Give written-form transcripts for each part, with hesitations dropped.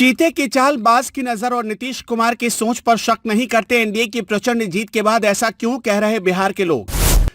चीते की चाल, बाज की नजर और नीतीश कुमार की सोच पर शक नहीं करते एनडीए की प्रचंड जीत के बाद ऐसा क्यों कह रहे बिहार के लोग।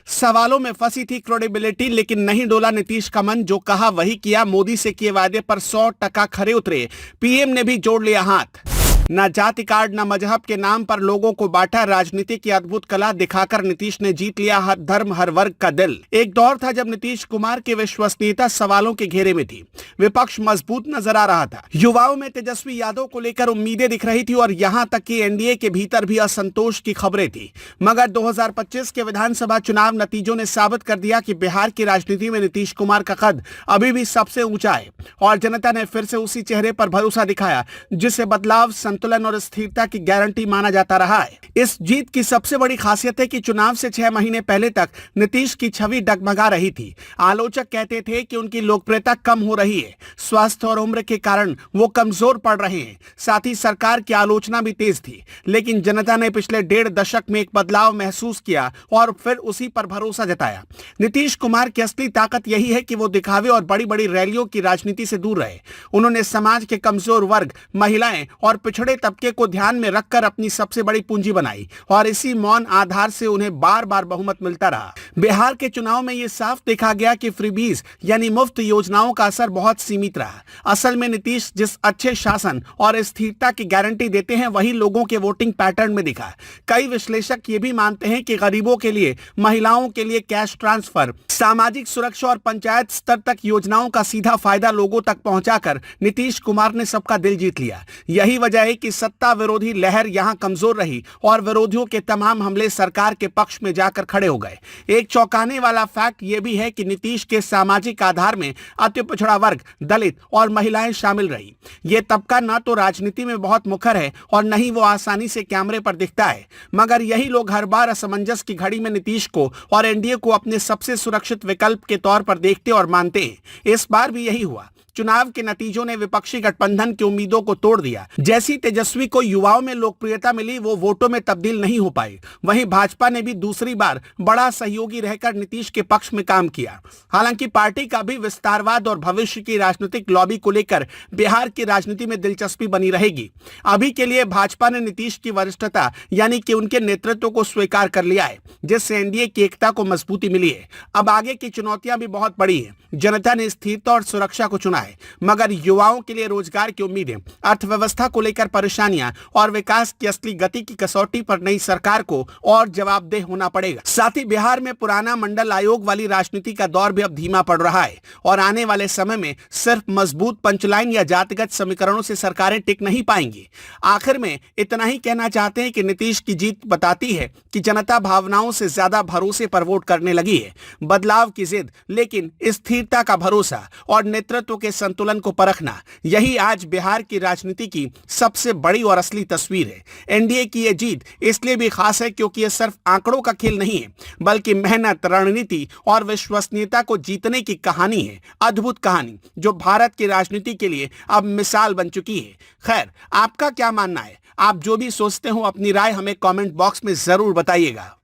सवालों में फंसी थी क्रेडिबिलिटी, लेकिन नहीं डोला नीतीश का मन। जो कहा वही किया। मोदी से किए वादे पर 100% खरे उतरे। पीएम ने भी जोड़ लिया हाथ। न जाति कार्ड न मजहब के नाम पर लोगों को बांटा। राजनीति की अद्भुत कला दिखाकर नीतीश ने जीत लिया हर धर्म हर वर्ग का दिल। एक दौर था जब नीतीश कुमार की विश्वसनीयता सवालों के घेरे में थी। विपक्ष मजबूत नजर आ रहा था। युवाओं में तेजस्वी यादव को लेकर उम्मीदें दिख रही थी और यहां तक कि एनडीए के भीतर भी असंतोष की खबरें थी। मगर 2025 के विधानसभा चुनाव नतीजों ने साबित कर दिया कि बिहार की राजनीति में नीतीश कुमार का कद अभी भी सबसे ऊंचा है और जनता ने फिर से उसी चेहरे पर भरोसा दिखाया जिसे बदलाव, संतुलन और स्थिरता की गारंटी माना जाता रहा है। इस जीत की सबसे बड़ी खासियत है कि चुनाव से 6 महीने पहले तक नीतीश की छवि डगमगा रही थी। आलोचक कहते थे कि उनकी लोकप्रियता कम हो रही है, स्वास्थ्य और उम्र के कारण वो कमजोर पड़ रहे हैं। साथ ही सरकार की आलोचना भी तेज थी, लेकिन जनता ने पिछले 1.5 दशक में एक बदलाव महसूस किया और फिर उसी पर भरोसा जताया। नीतीश कुमार की असली ताकत यही है कि वो दिखावे और बड़ी बड़ी रैलियों की राजनीति से दूर रहे। उन्होंने समाज के कमजोर वर्ग, महिलाएं और पिछड़े तबके को ध्यान में रखकर अपनी सबसे बड़ी पूंजी बनाई और इसी मौन आधार से उन्हें बार बार बहुमत मिलता रहा। बिहार के चुनाव में यह साफ देखा गया कि फ्रीबीज यानी मुफ्त योजनाओं का असर बहुत सीमित रहा। असल में नीतीश जिस अच्छे शासन और स्थिरता की गारंटी देते हैं वही लोगों के वोटिंग पैटर्न में दिखा। कई विश्लेषक ये भी मानते हैं कि गरीबों के लिए, महिलाओं के लिए कैश ट्रांसफर, सामाजिक सुरक्षा और पंचायत स्तर तक योजनाओं का सीधा फायदा लोगों तक पहुंचाकर नीतीश कुमार ने सबका दिल जीत लिया। यही वजह है कि सत्ता विरोधी लहर यहां कमजोर रही और विरोधियों के तमाम हमले सरकार के पक्ष में जाकर खड़े हो गए। एक चौंकाने वाला फैक्ट यह भी है कि नीतीश के सामाजिक आधार में अति पिछड़ा वर्ग, दलित और महिलाएं शामिल रही। यह तबका न तो राजनीति में बहुत मुखर है और न ही वो आसानी से कैमरे पर दिखता है, मगर यही लोग हर बार असमंजस की घड़ी में नीतीश को और एनडीए को अपने सबसे सुरक्षित विकल्प के तौर पर देखते और मानते हैं। इस बार भी यही हुआ। चुनाव के नतीजों ने विपक्षी गठबंधन की उम्मीदों को तोड़ दिया। जैसी तेजस्वी को युवाओं में लोकप्रियता मिली, वो वोटों में तब्दील नहीं हो पाई। वहीं भाजपा ने भी दूसरी बार बड़ा सहयोगी रहकर नीतीश के पक्ष में काम किया। हालांकि पार्टी का भी विस्तारवाद और भविष्य की राजनीतिक लॉबी को लेकर बिहार की राजनीति में दिलचस्पी बनी रहेगी। अभी के लिए भाजपा ने नीतीश की वरिष्ठता यानी कि उनके नेतृत्व को स्वीकार कर लिया है, जिससे एनडीए की एकता को मजबूती मिली है। अब आगे की चुनौतियां भी बहुत बड़ी हैं। जनता ने स्थिरता और सुरक्षा को चुना है, मगर युवाओं के लिए रोजगार की उम्मीदें, अर्थव्यवस्था को लेकर परेशानियां और विकास की असली गति की कसौटी पर नई सरकार को और जवाबदेह होना पड़ेगा। साथ ही बिहार में पुराना मंडल आयोग वाली राजनीति का दौर भी अब धीमा पड़ रहा है और आने वाले समय में सिर्फ मजबूत पंचलाइन या जातिगत समीकरणों से सरकारें टिक नहीं पाएंगी। आखिर में इतना ही कहना चाहते हैं कि नीतीश की जीत बताती है कि जनता भावनाओं से ज्यादा भरोसे पर वोट करने लगी है। बदलाव की जिद, लेकिन स्थिरता का भरोसा और नेतृत्व के संतुलन को परखना, यही आज बिहार की राजनीति की सबसे बड़ी और असली तस्वीर है। एनडीए की यह जीत इसलिए भी खास है क्योंकि यह सिर्फ आंकड़ों का खेल नहीं है, बल्कि मेहनत, रणनीति और विश्वसनीयता को जीतने की कहानी है। अद्भुत कहानी जो भारत की राजनीति के लिए अब मिसाल बन चुकी है। खैर, आपका क्या मानना है? आप जो भी सोचते हो अपनी राय हमें कमेंट बॉक्स में जरूर बताइएगा।